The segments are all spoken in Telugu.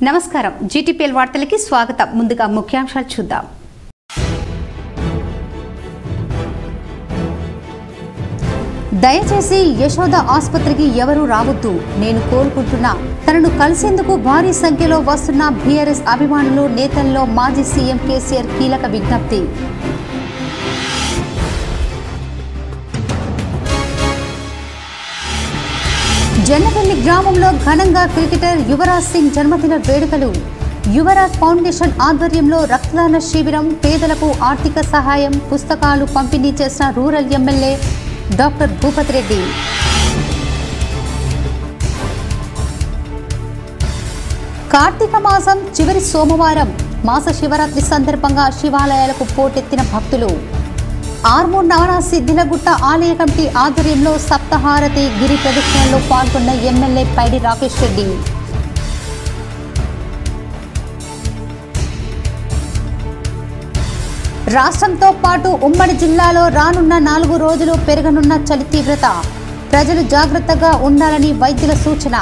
నమస్కారం జీటీపీఎల్ వార్తలకి స్వాగతం. ముందుగా ముఖ్యాంశాలు చూద్దాం. దయచేసి యశోద ఆసుపత్రికి ఎవరూ రావద్దు, నేను కోలుకుంటున్నా. తనను కలిసేందుకు భారీ సంఖ్యలో వస్తున్న బీఆర్ఎస్ అభిమానులు, నేతల్లో మాజీ సీఎం కేసీఆర్ కీలక విజ్ఞప్తి. జన్నపల్లి గ్రామంలో ఘనంగా క్రికెటర్ యువరాజ్ సింగ్ జన్మదిన వేడుకలు. యువరాజ్ ఫౌండేషన్ ఆధ్వర్యంలో రక్తదాన శిబిరం, పేదలకు ఆర్థిక సహాయం, పుస్తకాలు పంపిణీ చేసిన rural MLA doctor Bhupathi Reddy. Karthika మాసం చివరి సోమవారం మాస శివరాత్రి సందర్భంగా శివాలయాలకు పోటెత్తిన భక్తులు. ఆర్మూర్ నవనా సిద్ధిలగుట్ట ఆలయ కమిటీ ఆధ్వర్యంలో సప్తహారతి గిరి ప్రదక్షిణలో పాల్గొన్న ఎమ్మెల్యే పైడి రాకేష్ రెడ్డి. రాష్ట్రంతో పాటు ఉమ్మడి జిల్లాలో రానున్న 4 రోజులు పెరగనున్న చలి తీవ్రత, ప్రజలు జాగ్రత్తగా ఉండాలని వైద్యుల సూచన.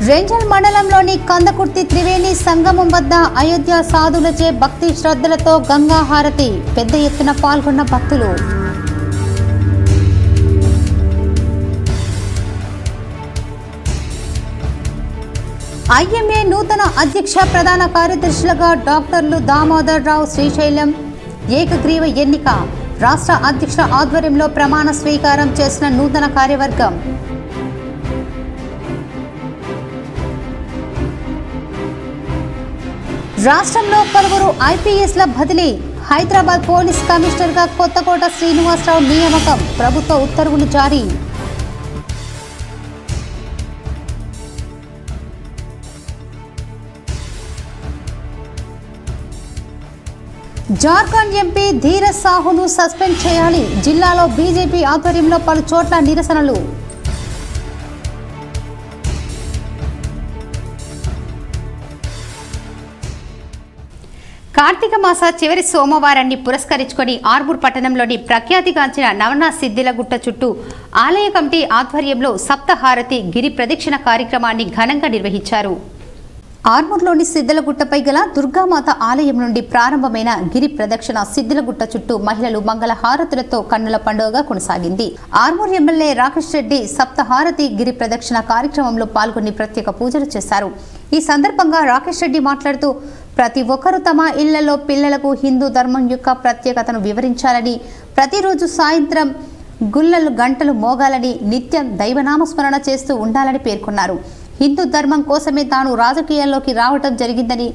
రేంజల్ మండలంలోని కందకుర్తి త్రివేణి సంగమం వద్ద అయోధ్య సాధులచే భక్తి శ్రద్ధలతో గంగా హారతి, పెద్ద ఎత్తున పాల్గొన్న భక్తులు. ఐఎంఏ నూతన అధ్యక్ష ప్రధాన కార్యదర్శులుగా డాక్టర్లు దామోదర్ రావు శ్రీశైలం ఏకగ్రీవ ఎన్నిక. రాష్ట్ర అధ్యక్ష ఆధ్వర్యంలో ప్రమాణ స్వీకారం చేసిన నూతన కార్యవర్గం. రాష్ట్రంలో పలువురు ఐపీఎస్ల బదిలీ. హైదరాబాద్ పోలీస్ కమిషనర్గా కొత్తకోట శ్రీనివాసరావు నియామకం, ప్రభుత్వ ఉత్తర్వులు జారీ. జార్ఖండ్ ఎంపీ ధీరజ్ సాహును సస్పెండ్ చేయాలి. జిల్లాలో బీజేపీ ఆధ్వర్యంలో పలు చోట్ల నిరసనలు. కార్తీక మాస చివరి సోమవారాన్ని పురస్కరించుకొని ఆర్మూర్ పట్టణంలోని ప్రఖ్యాతిగాంచిన నవనా సిద్ధిలగుట్ట చుట్టూ ఆలయ కమిటీ ఆధ్వర్యంలో సప్తహారతి గిరి ప్రదక్షిణ కార్యక్రమాన్ని ఘనంగా నిర్వహించారు. ఆర్మూర్లోని సిద్ధిలగుట్టపై గల దుర్గామాత ఆలయం నుండి ప్రారంభమైన గిరి ప్రదక్షిణ సిద్ధిలగుట్ట చుట్టూ మహిళలు మంగళ హారతులతో కన్నుల పండుగగా కొనసాగింది. ఆర్మూర్ ఎమ్మెల్యే రాకేష్ రెడ్డి సప్తహారతి గిరి ప్రదక్షిణ కార్యక్రమంలో పాల్గొని ప్రత్యేక పూజలు చేశారు. ఈ సందర్భంగా రాకేష్ రెడ్డి మాట్లాడుతూ, ప్రతి ఒక్కరూ తమ ఇళ్లలో పిల్లలకు హిందూ ధర్మం యొక్క ప్రత్యేకతను వివరించాలని, ప్రతిరోజు సాయంత్రం గుళ్ళలు గంటలు మోగాలని, నిత్యం దైవనామస్మరణ చేస్తూ ఉండాలని పేర్కొన్నారు. హిందూ ధర్మం కోసమే తాను రాజకీయాల్లోకి రావటం జరిగిందని,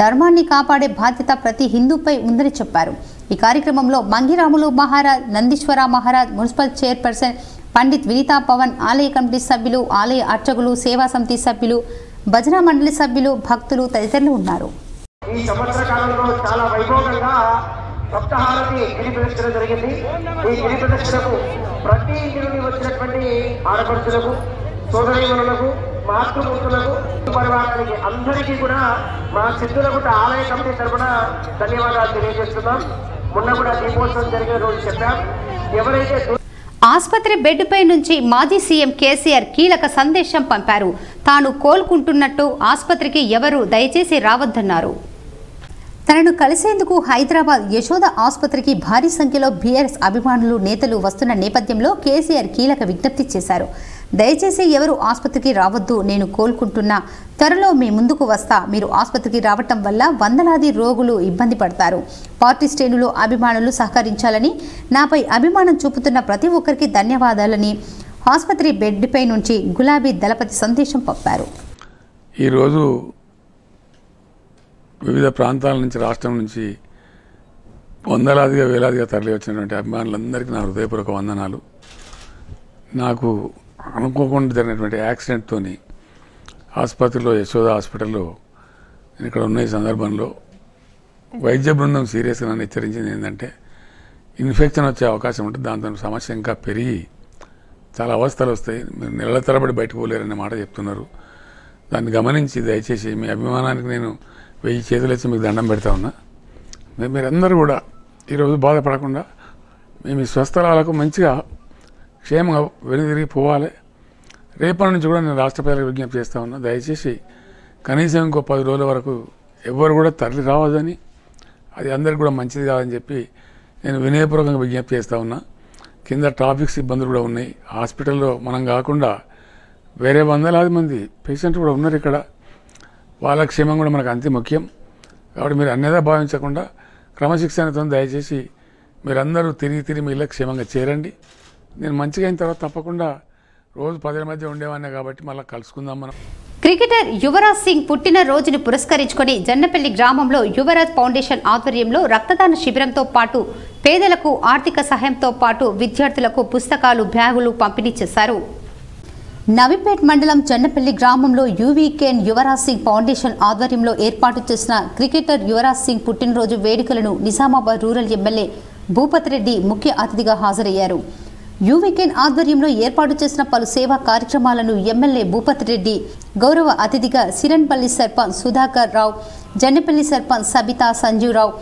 ధర్మాన్ని కాపాడే బాధ్యత ప్రతి హిందూపై ఉందని చెప్పారు. ఈ కార్యక్రమంలో మంగిరాములు మహారాజ్, నందీశ్వర మహారాజ్, మున్సిపల్ చైర్పర్సన్ పండిత్ వినీతా పవన్, ఆలయ కమిటీ సభ్యులు, ఆలయ అర్చకులు, సేవా సమితి సభ్యులు, భజన మండలి సభ్యులు, భక్తులు తదితరులు ఉన్నారు. ఈ సంవత్సర కాలంలో చాలా వైభవంగా సప్తహారతి గిరి ప్రదక్షిణ జరిగింది. ఈ గిరి ప్రదక్షిణకు ప్రతి ఇంటి నుండి వచ్చినటువంటి ఆడపడుచులకు, సోదరీమణులకు, మాతృమూర్తులకు, పరివారానికి అందరికీ కూడా మా సిద్ధులగుట్ట ఆలయ కమిటీ తరఫున ధన్యవాదాలు తెలియజేస్తున్నాం. మొన్న కూడా దీపోత్సవం జరిగిన రోజు చెప్పాం. ఎవరైతే ఆసుపత్రి బెడ్పై నుంచి మాజీ సీఎం కేసీఆర్ కీలక సందేశం పంపారు. తాను కోలుకుంటున్నట్టు, ఆసుపత్రికి ఎవరూ దయచేసి రావద్దన్నారు. తనను కలిసేందుకు హైదరాబాద్ యశోద ఆసుపత్రికి భారీ సంఖ్యలో బీఆర్ఎస్ అభిమానులు, నేతలు వస్తున్న నేపథ్యంలో కేసీఆర్ కీలక విజ్ఞప్తి చేశారు. దయచేసి ఎవరు ఆసుపత్రికి రావద్దు, నేను కోలుకుంటున్నా, త్వరలో మీ ముందుకు వస్తా. మీరు ఆసుపత్రికి రావటం వల్ల వందలాది రోగులు ఇబ్బంది పడతారు. పార్టీ శ్రేణులు, అభిమానులు సహకరించాలని, నాపై అభిమానం చూపుతున్న ప్రతి ఒక్కరికి ధన్యవాదాలని ఆసుపత్రి బెడ్పై నుంచి గులాబీ దళపతి సందేశం పంపారు. ఈరోజు వివిధ ప్రాంతాల నుంచి, రాష్ట్రం నుంచి వందలాదిగా వేలాదిగా తరలి వచ్చినటువంటి అభిమానులందరికీ నా హృదయపూర్వక వందనాలు. నాకు అనుకోకుండా జరిగినటువంటి యాక్సిడెంట్తో ఆసుపత్రిలో, యశోద హాస్పిటల్లో నేను ఇక్కడ ఉన్న ఈ సందర్భంలో వైద్య బృందం సీరియస్గా నన్ను హెచ్చరించింది ఏంటంటే, ఇన్ఫెక్షన్ వచ్చే అవకాశం ఉంటుంది, దాంతో సమస్య ఇంకా పెరిగి చాలా అవస్థలు వస్తాయి, మీరు నెలల తరబడి బయటకు పోలేరనే మాట చెప్తున్నారు. దాన్ని గమనించి దయచేసి మీ అభిమానానికి నేను 1000 చేతులు ఇచ్చి మీకు దండం పెడతా ఉన్నా. మీరందరూ కూడా ఈరోజు బాధపడకుండా మేము ఈ స్వస్థలాలకు మంచిగా క్షేమంగా వెనుదిరిగి పోవాలి. రేపటి నుంచి కూడా నేను రాష్ట్ర ప్రజలకు విజ్ఞప్తి చేస్తా ఉన్నా, దయచేసి కనీసం ఇంకో 10 రోజుల వరకు ఎవ్వరు కూడా తరలి రావద్దని, అది అందరికి కూడా మంచిది కాదని చెప్పి నేను వినయపూర్వకంగా విజ్ఞప్తి చేస్తూ ఉన్నా. కింద ట్రాఫిక్ ఇబ్బందులు కూడా ఉన్నాయి. హాస్పిటల్లో మనం కాకుండా వేరే వందలాది మంది పేషెంట్లు కూడా ఉన్నారు ఇక్కడ. వాళ్ళ క్షేమం కూడా మనకు అంతే ముఖ్యం. కాబట్టి మీరు అన్నేదా భావించకుండా క్రమశిక్షణతో దయచేసి మీరందరూ తిరిగి మీ ఇళ్ళకి క్షేమంగా చేరండి. నేను మంచిగా అయిన తర్వాత తప్పకుండా రోజు 10 మధ్య ఉండేవాడినే కాబట్టి మళ్ళీ కలుసుకుందాం మనం. క్రికెటర్ యువరాజ్ సింగ్ పుట్టినరోజుని పురస్కరించుకొని జన్నపల్లి గ్రామంలో యువరాజ్ ఫౌండేషన్ ఆధ్వర్యంలో రక్తదాన శిబిరంతో పాటు పేదలకు ఆర్థిక సహాయంతో పాటు విద్యార్థులకు పుస్తకాలు, బ్యాగులు పంపిణీ చేశారు. నవీపేట్ మండలం జన్నపల్లి గ్రామంలో యువీకేన్ యువరాజ్ సింగ్ ఫౌండేషన్ ఆధ్వర్యంలో ఏర్పాటు చేసిన క్రికెటర్ యువరాజ్ సింగ్ పుట్టినరోజు వేడుకలను నిజామాబాద్ రూరల్ ఎమ్మెల్యే భూపతిరెడ్డి ముఖ్య అతిథిగా హాజరయ్యారు. యువీకేన్ ఆధ్వర్యంలో ఏర్పాటు చేసిన పలు సేవా కార్యక్రమాలను ఎమ్మెల్యే భూపతిరెడ్డి గౌరవ అతిథిగా సిరన్పల్లి సర్పంచ్ సుధాకర్ రావు, జన్నపల్లి సర్పంచ్ సబితా సంజీవరావు,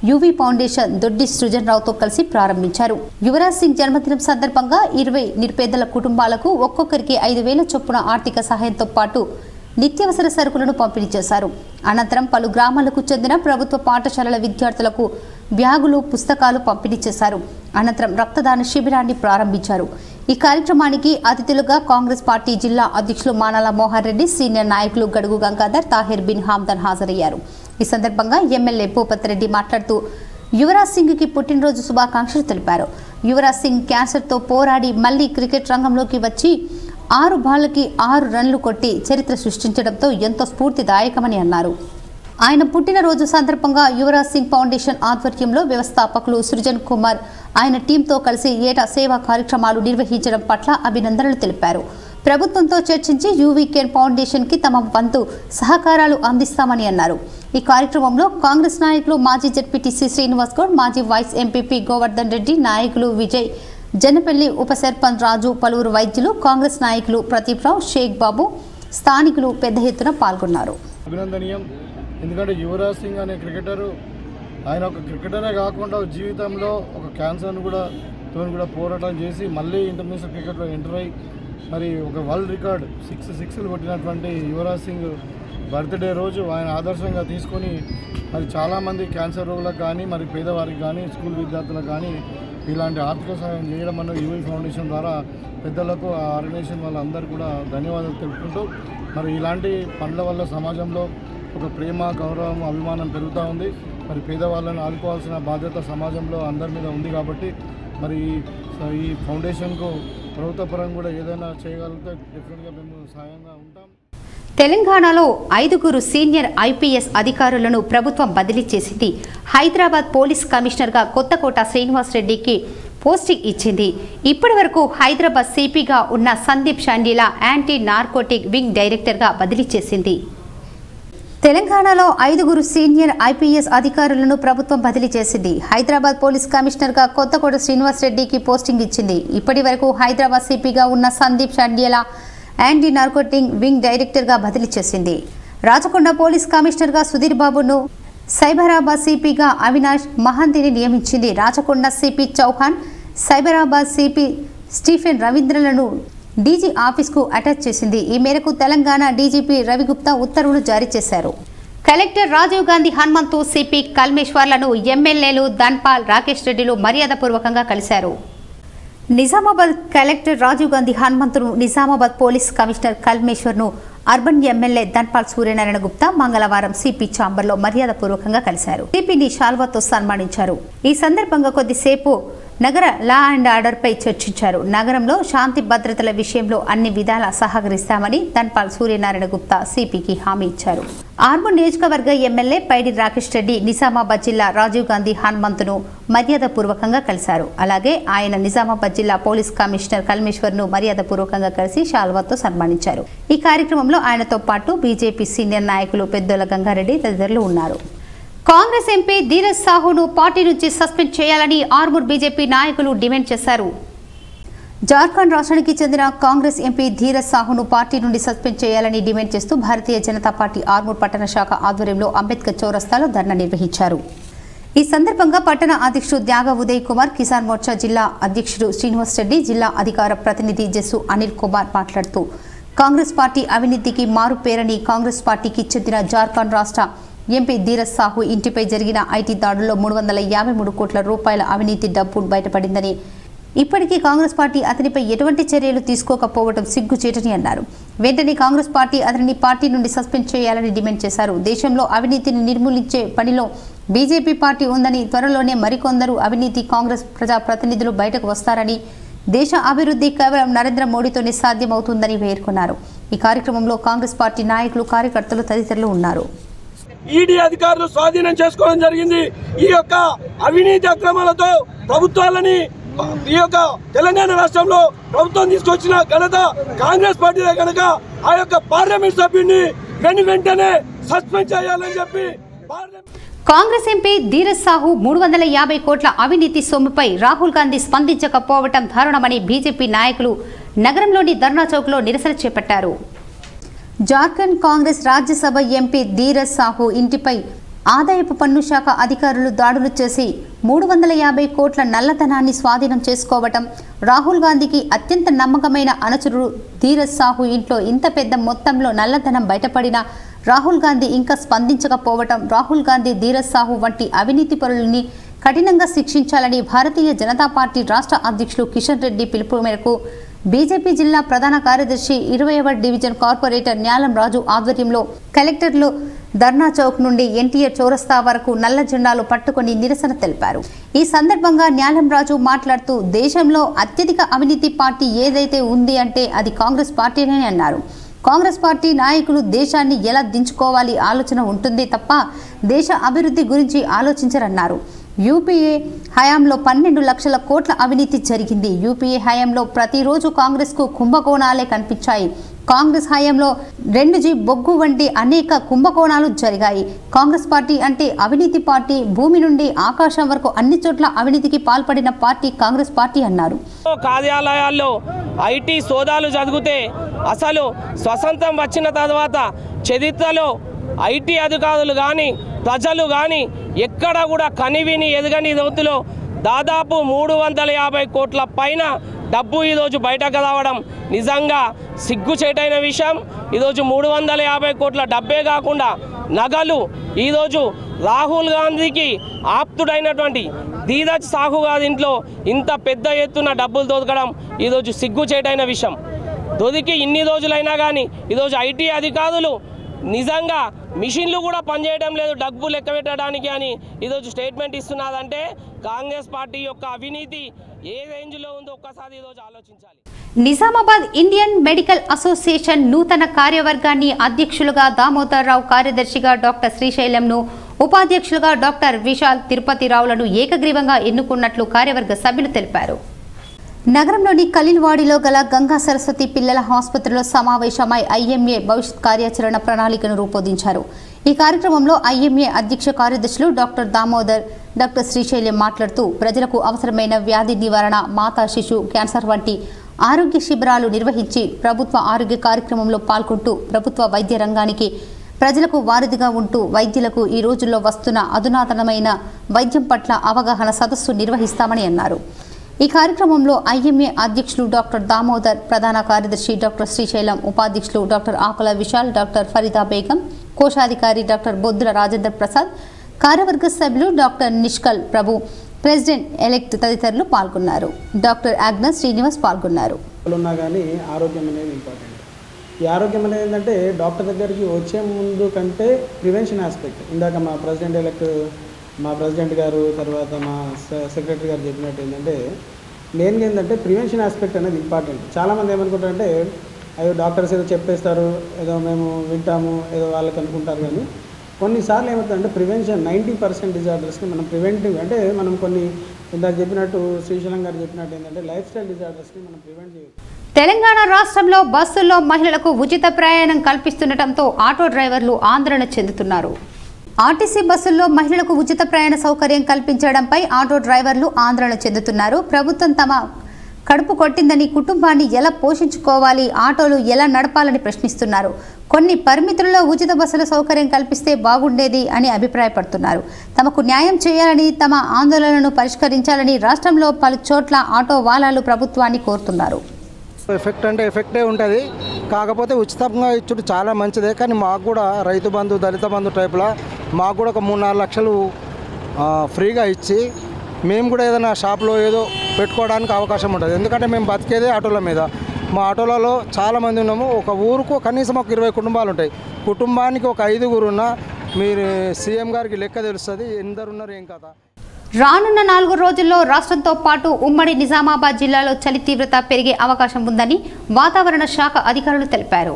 యువీ ఫౌండేషన్ దొడ్డి సృజన్ రావుతో కలిసి ప్రారంభించారు. యువరాజ్ సింగ్ జన్మదినం సందర్భంగా 20 నిరుపేదల కుటుంబాలకు ఒక్కొక్కరికి 5,000 చొప్పున ఆర్థిక సహాయంతో పాటు నిత్యావసర సరుకులను పంపిణీ చేశారు. అనంతరం పలు గ్రామాలకు చెందిన ప్రభుత్వ పాఠశాలల విద్యార్థులకు బ్యాగులు, పుస్తకాలు పంపిణీ చేశారు. అనంతరం రక్తదాన శిబిరాన్ని ప్రారంభించారు. ఈ కార్యక్రమానికి అతిథులుగా కాంగ్రెస్ పార్టీ జిల్లా అధ్యక్షులు మానాల మోహన్ రెడ్డి, సీనియర్ నాయకులు గడుగు గంగాధర్, తాహిర్ బిన్ హామ్దన్ హాజరయ్యారు. ఈ సందర్భంగా ఎమ్మెల్యే భూపతిరెడ్డి మాట్లాడుతూ యువరాజ్ సింగ్కి పుట్టినరోజు శుభాకాంక్షలు తెలిపారు. యువరాజ్ సింగ్ క్యాన్సర్తో పోరాడి మళ్లీ క్రికెట్ రంగంలోకి వచ్చి 6 బాళ్లకి 6 రన్లు కొట్టి చరిత్ర సృష్టించడంతో ఎంతో స్ఫూర్తిదాయకమని అన్నారు. ఆయన పుట్టినరోజు సందర్భంగా యువరాజ్ సింగ్ ఫౌండేషన్ ఆధ్వర్యంలో వ్యవస్థాపకులు సృజన్ కుమార్ ఆయన టీంతో కలిసి ఏటా సేవా కార్యక్రమాలు నిర్వహించడం పట్ల అభినందనలు తెలిపారు. ప్రభుత్వంతో చర్చించి యువీకేన్ ఫౌండేషన్కి తమ వంతు సహకారాలు అందిస్తామని అన్నారు. ఈ కార్యక్రమంలో కాంగ్రెస్ నాయకులు మాజీ జెడ్పీటీసీ శ్రీనివాస్ గౌడ్, మాజీ వైస్ ఎంపీపీ గోవర్ధన్ రెడ్డి, నాయకులు విజయ్, జనపల్లి ఉప సర్పంచ్ రాజు, పలువురు వైద్యులు, కాంగ్రెస్ నాయకులు ప్రదీప్ రావు, షేక్ బాబు, స్థానికులు పెద్ద ఎత్తున పాల్గొన్నారు. అభినందనీయం. ఎందుకంటే యువరాజ్ సింగ్ అనే క్రికెటరు ఆయన ఒక క్రికెటరే కాకుండా జీవితంలో ఒక క్యాన్సర్ను కూడా పోరాటం చేసి మళ్ళీ ఇంటర్నేషనల్ క్రికెట్లో ఎంటర్ అయ్యి మరి ఒక వరల్డ్ రికార్డ్ 6 సిక్స్లు కొట్టినటువంటి యువరాజ్ సింగ్ బర్త్డే రోజు ఆయన ఆదర్శంగా తీసుకొని మరి చాలామంది క్యాన్సర్ రోగులకు కానీ మరి పేదవారికి కానీ స్కూల్ విద్యార్థులకు కానీ ఇలాంటి ఆర్థిక సహాయం చేయడం అన్న యువీ ఫౌండేషన్ ద్వారా పెద్దలకు ఆ ఆర్గనైజేషన్ వాళ్ళందరూ కూడా ధన్యవాదాలు తెలుపుకుంటూ మరి ఇలాంటి పనుల వల్ల సమాజంలో ఒక ప్రేమ, గౌరవం, అభిమానం పెరుగుతూ ఉంది. మరి పేదవాళ్ళని ఆదుకోవాల్సిన బాధ్యత సమాజంలో అందరి మీద ఉంది. కాబట్టి మరి ఈ ఫౌండేషన్కు ప్రభుత్వ పరంగా కూడా ఏదైనా చేయగలిగితే డెఫినెట్గా మేము సహాయంగా ఉంటాం. తెలంగాణలో 5 సీనియర్ ఐపీఎస్ అధికారులను ప్రభుత్వం బదిలీ చేసింది. హైదరాబాద్ పోలీస్ కమిషనర్గా కొత్తకోట శ్రీనివాస్ రెడ్డికి పోస్టింగ్ ఇచ్చింది. ఇప్పటి వరకు హైదరాబాద్ సిపిగా ఉన్న సందీప్ షండీలా యాంటీ నార్కోటిక్ వింగ్ డైరెక్టర్గా బదిలీ చేసింది. తెలంగాణలో 5 సీనియర్ ఐపీఎస్ అధికారులను ప్రభుత్వం బదిలీ చేసింది. హైదరాబాద్ పోలీస్ కమిషనర్గా కొత్తకోట శ్రీనివాస్ రెడ్డికి పోస్టింగ్ ఇచ్చింది. ఇప్పటి వరకు హైదరాబాద్ సిపిగా ఉన్న సందీప్ షండీలా యాంటీ నార్కోటిక్ వింగ్ డైరెక్టర్గా బదిలీ చేసింది. రాచకొండ పోలీస్ కమిషనర్గా సుధీర్ బాబును, సైబరాబాద్ సిపిగా అవినాష్ మహంతిని నియమించింది. Rachakonda CP Chauhan, Cyberabad CP Stephen రవీంద్రలను డీజీ ఆఫీస్కు అటాచ్ చేసింది. ఈ మేరకు తెలంగాణ డీజీపీ రవిగుప్తా ఉత్తర్వులు జారీ చేశారు. కలెక్టర్ రాజీవ్ గాంధీ హనుమంతు, సిపి కల్మేశ్వర్లను ఎమ్మెల్యేలు ధన్పాల్, రాకేష్ రెడ్డిలు మర్యాదపూర్వకంగా కలిశారు. నిజామాబాద్ కలెక్టర్ రాజీవ్ గాంధీ హనుమంతును, నిజామాబాద్ పోలీస్ కమిషనర్ కల్మేశ్వర్ను అర్బన్ ఎమ్మెల్యే ధన్పాల్ సూర్యనారాయణ గుప్తా మంగళవారం సిపి ఛాంబర్లో మర్యాదపూర్వకంగా కలిశారు. సిపిని షాల్వాతో సన్మానించారు. ఈ సందర్భంగా కొద్దిసేపు నగర లా అండ్ ఆర్డర్పై చర్చించారు. నగరంలో శాంతి భద్రతల విషయంలో అన్ని విధాలా సహకరిస్తామని ధన్పాల్ సూర్యనారాయణ గుప్తా సిపికి హామీ ఇచ్చారు. ఆర్మూర్ నియోజకవర్గ ఎమ్మెల్యే పైడి రాకేష్ రెడ్డి నిజామాబాద్ జిల్లా రాజీవ్ గాంధీ హనుమంతును మర్యాదపూర్వకంగా కలిశారు. అలాగే ఆయన నిజామాబాద్ జిల్లా పోలీస్ కమిషనర్ కల్మేశ్వర్ను మర్యాదపూర్వకంగా కలిసి షాల్వాతో సన్మానించారు. ఈ కార్యక్రమంలో ఆయనతో పాటు బీజేపీ సీనియర్ నాయకులు పెద్దోల గంగారెడ్డి తదితరులు ఉన్నారు. కాంగ్రెస్ ఎంపీ ధీరజ్ సాహును పార్టీ నుంచి సస్పెండ్ చేయాలని ఆర్మూర్ బీజేపీ నాయకులు డిమాండ్ చేశారు. జార్ఖండ్ రాష్ట్రానికి చెందిన కాంగ్రెస్ ఎంపీ ధీరజ్ సాహును పార్టీ నుండి సస్పెండ్ చేయాలని డిమాండ్ చేస్తూ భారతీయ జనతా పార్టీ ఆర్మూర్ పట్టణ శాఖ ఆధ్వర్యంలో అంబేద్కర్ చౌరస్తాలో ధర్నా నిర్వహించారు. ఈ సందర్భంగా పట్టణ అధ్యక్షుడు త్యాగ ఉదయ్ కుమార్, కిసాన్ మోర్చా జిల్లా అధ్యక్షుడు శ్రీనివాస్ రెడ్డి, జిల్లా అధికార ప్రతినిధి జస్సు అనిల్ కుమార్ మాట్లాడుతూ కాంగ్రెస్ పార్టీ అవినీతికి మారుపేరని కాంగ్రెస్ పార్టీకి చెందిన జార్ఖండ్ రాష్ట్ర ఎంపీ ధీరజ్ సాహు ఇంటిపై జరిగిన ఐటీ దాడుల్లో 353 కోట్ల రూపాయల అవినీతి డబ్బు బయటపడిందని, ఇప్పటికీ కాంగ్రెస్ పార్టీ అతనిపై ఎటువంటి చర్యలు తీసుకోకపోవడం సిగ్గుచేటని అన్నారు. వెంటనే కాంగ్రెస్ పార్టీ అతనిని పార్టీ నుండి సస్పెండ్ చేయాలని డిమాండ్ చేశారు. దేశంలో అవినీతిని నిర్మూలించే పనిలో బీజేపీ పార్టీ ఉందని, త్వరలోనే మరికొందరు అవినీతి కాంగ్రెస్ ప్రజాప్రతినిధులు బయటకు వస్తారని, దేశ అభివృద్ధి కేవలం నరేంద్ర మోడీతోనే సాధ్యమవుతుందని పేర్కొన్నారు. ఈ కార్యక్రమంలో కాంగ్రెస్ పార్టీ నాయకులు, కార్యకర్తలు తదితరులు ఉన్నారు. ఈడీ అధికారులు స్వాధీనం చేసుకోవడం జరిగింది. ఈ యొక్క అవినీతి అక్రమాలతో ప్రభుత్వాలని ఈ యొక్క తెలంగాణ రాష్ట్రంలో ప్రభుత్వం తీసుకొచ్చిన ఘనత కాంగ్రెస్ పార్టీదే కనుక ఆ యొక్క పార్లమెంట్ సభ్యుడిని వెంటనే సస్పెండ్ చేయాలని చెప్పి కాంగ్రెస్ ఎంపీ ధీరజ్ సాహు 350 కోట్ల అవినీతి సొమ్ముపై రాహుల్ గాంధీ స్పందించకపోవడం దారుణమని బీజేపీ నాయకులు నగరంలోని ధర్నా చౌక్లో నిరసన చేపట్టారు. జార్ఖండ్ కాంగ్రెస్ రాజ్యసభ ఎంపీ ధీరజ్ సాహు ఇంటిపై ఆదాయపు పన్ను శాఖ అధికారులు దాడులు చేసి 350 కోట్ల నల్లధనాన్ని స్వాధీనం చేసుకోవటం, రాహుల్ గాంధీకి అత్యంత నమ్మకమైన అనుచరుడు ధీరజ్ సాహు ఇంట్లో ఇంత పెద్ద మొత్తంలో నల్లధనం బయటపడిన రాహుల్ గాంధీ ఇంకా స్పందించకపోవటం, రాహుల్ గాంధీ ధీరజ్ సాహు వంటి అవినీతి పరులని కఠినంగా శిక్షించాలని భారతీయ జనతా పార్టీ రాష్ట్ర అధ్యక్షులు కిషన్ రెడ్డి పిలుపు మేరకు బీజేపీ జిల్లా ప్రధాన కార్యదర్శి 20వ డివిజన్ కార్పొరేటర్ న్యాలం రాజు ఆధ్వర్యంలో కలెక్టర్లు ధర్నా చౌక్ నుండి ఎన్టీఆర్ చౌరస్తా వరకు నల్ల జెండాలు పట్టుకుని నిరసన తెలిపారు. ఈ సందర్భంగా న్యాలం రాజు మాట్లాడుతూ దేశంలో అత్యధిక అవినీతి పార్టీ ఏదైతే ఉంది అంటే అది కాంగ్రెస్ పార్టీనే అన్నారు. కాంగ్రెస్ పార్టీ నాయకులు దేశాన్ని ఎలా దించుకోవాలి ఆలోచన ఉంటుంది తప్ప దేశ అభివృద్ధి గురించి ఆలోచించరన్నారు. యూపీఏ హయాంలో 12 లక్షల కోట్ల అవినీతి జరిగింది. యూపీఏ హయాంలో ప్రతిరోజు కాంగ్రెస్కు కుంభకోణాలే కనిపించాయి. కాంగ్రెస్ హయాంలో 2G బొగ్గు వంటి అనేక కుంభకోణాలు జరిగాయి. కాంగ్రెస్ పార్టీ అంటే అవినీతి పార్టీ, భూమి నుండి ఆకాశం వరకు అన్ని చోట్ల అవినీతికి పాల్పడిన పార్టీ కాంగ్రెస్ పార్టీ అన్నారు. కార్యాలయాల్లో ఐటీ సోదాలు జరిగితే అసలు స్వతంత్రం వచ్చిన తర్వాత చరిత్రలో ఐటీ అధికారులు కానీ ప్రజలు కానీ ఎక్కడ కూడా కనివిని ఎదగని రీతిలో దాదాపు 350 కోట్ల పైన డబ్బు ఈరోజు బయటకు రావడం నిజంగా సిగ్గుచేటైన విషయం. ఈరోజు 350 కోట్ల డబ్బే కాకుండా నగలు ఈరోజు రాహుల్ గాంధీకి ఆప్తుడైనటువంటి ధీరజ్ సాహు గారి ఇంట్లో ఇంత పెద్ద ఎత్తున డబ్బులు దొరకడం ఈరోజు సిగ్గుచేటైన విషయం. దొరికి ఇన్ని రోజులైనా కానీ ఈరోజు ఐటీ అధికారులు నిజంగా మిషన్లు కూడా పనిచేయడం లేదు డబ్బు లెక్క పెట్టడానికి అని ఈరోజు స్టేట్మెంట్ ఇస్తున్నారంటే కాంగ్రెస్ పార్టీ యొక్క అవినీతి ఏ రేంజ్లో ఉందో ఒక్కసారి ఈరోజు ఆలోచించాలి. నిజామాబాద్ ఇండియన్ మెడికల్ అసోసియేషన్ నూతన కార్యవర్గాన్ని అధ్యక్షులుగా దామోదర్ రావు, కార్యదర్శిగా డాక్టర్ శ్రీశైలంను, ఉపాధ్యక్షులుగా డాక్టర్ విశాల్ తిరుపతిరావులను ఏకగ్రీవంగా ఎన్నుకున్నట్లు కార్యవర్గ సభ్యులు తెలిపారు. నగరంలోని ఖలీల్వాడిలో గల గంగా సరస్వతి పిల్లల ఆసుపత్రిలో సమావేశమై ఐఎంఏ భవిష్యత్ కార్యాచరణ ప్రణాళికను రూపొందించారు. ఈ కార్యక్రమంలో ఐఎంఏ అధ్యక్ష కార్యదర్శులు డాక్టర్ దామోదర్, డాక్టర్ శ్రీశైలం మాట్లాడుతూ ప్రజలకు అవసరమైన వ్యాధి నివారణ, మాతా శిశు క్యాన్సర్ వంటి ఆరోగ్య శిబిరాలు నిర్వహించి ప్రభుత్వ ఆరోగ్య కార్యక్రమంలో పాల్గొంటూ ప్రభుత్వ వైద్య రంగానికి ప్రజలకు వారధిగా ఉంటూ వైద్యులకు ఈ రోజుల్లో వస్తున్న అధునాతనమైన వైద్యం పట్ల అవగాహన సదస్సు నిర్వహిస్తామని అన్నారు. ఈ కార్యక్రమంలో ఐఎంఏ అధ్యక్షులు డాక్టర్ దామోదర్, ప్రధాన కార్యదర్శి డాక్టర్ శ్రీశైలం, ఉపాధ్యక్షులు డాక్టర్ ఆకుల విశాల్, డాక్టర్ ఫరీదా బేగం, కోశాధికారి డాక్టర్ బొద్దుల రాజేంద్ర ప్రసాద్, కార్యవర్గ సభ్యులు డాక్టర్ నిష్కల్ ప్రభు, ప్రెసిడెంట్ ఎలెక్ట్ తదితరులు పాల్గొన్నారు. డాక్టర్ ఆగ్నస్ శ్రీనివాస్ పాల్గొన్నారు. ఆరోగ్యం అనేది ఇంపార్టెంట్. ఈ ఆరోగ్యం అనేది ఏంటంటే డాక్టర్ దగ్గరికి వచ్చే ముందు కంటే ప్రివెన్షన్ ఆస్పెక్ట్. ఇందాక మా ప్రెసిడెంట్ గారు తర్వాత మా సెక్రటరీ గారు చెప్పినట్టు ఏంటంటే మెయిన్గా ఏంటంటే ప్రివెన్షన్ ఆస్పెక్ట్ అనేది ఇంపార్టెంట్. చాలామంది ఏమనుకుంటారంటే అయ్యో డాక్టర్స్ ఏదో చెప్పేస్తారు, ఏదో మేము వింటాము, ఏదో వాళ్ళకి అనుకుంటారు. కానీ కొన్నిసార్లు ఏమవుతుందంటే ప్రివెన్షన్ 90% డిజార్డర్స్ని మనం ప్రివెంటివ్ అంటే మనం కొన్ని ఇందాక చెప్పినట్టు శ్రీశైలం గారు చెప్పినట్టు ఏంటంటే లైఫ్ స్టైల్ డిజార్డర్స్ని మనం ప్రివెంట్ చేయవచ్చు. తెలంగాణ రాష్ట్రంలో బస్సుల్లో మహిళలకు ఉచిత ప్రయాణం కల్పిస్తుండటంతో ఆటో డ్రైవర్లు ఆందోళన చెందుతున్నారు. ఆర్టీసీ బస్సుల్లో మహిళలకు ఉచిత ప్రయాణ సౌకర్యం కల్పించడంపై ఆటో డ్రైవర్లు ఆందోళన చెందుతున్నారు. ప్రభుత్వం తమ కడుపు కొట్టిందని కుటుంబాన్ని ఎలా పోషించుకోవాలి, ఆటోలు ఎలా నడపాలని ప్రశ్నిస్తున్నారు. కొన్ని పరిమితుల్లో ఉచిత బస్సుల సౌకర్యం కల్పిస్తే బాగుండేది అని అభిప్రాయపడుతున్నారు. తమకు న్యాయం చేయాలని, తమ ఆందోళనను పరిష్కరించాలని రాష్ట్రంలో పలు చోట్ల ఆటో వాలాలు ప్రభుత్వాన్ని కోరుతున్నారు. ఎఫెక్ట్ అంటే ఎఫెక్టే ఉంటుంది, కాకపోతే ఉచితంగా ఇచ్చుడు చాలా మంచిదే. కానీ మాకు కూడా రైతు బంధు, దళిత బంధు టైప్లో మాకు కూడా ఒక 3-4 లక్షలు ఫ్రీగా ఇచ్చి మేము కూడా ఏదైనా షాప్లో ఏదో పెట్టుకోవడానికి అవకాశం ఉంటుంది. ఎందుకంటే మేము బతికేదే ఆటోల మీద. మా ఆటోలలో చాలామంది ఉన్నాము. ఒక ఊరుకు కనీసం ఒక 20 కుటుంబాలు ఉంటాయి. కుటుంబానికి ఒక 5గురు ఉన్నా మీరు సీఎం గారికి లెక్క తెలుస్తుంది ఎందరున్నారు ఏం కదా. రానున్న 4 రోజుల్లో రాష్ట్రంతో పాటు ఉమ్మడి నిజామాబాద్ జిల్లాలో చలి తీవ్రత పెరిగే అవకాశం ఉందని వాతావరణ శాఖ అధికారులు తెలిపారు.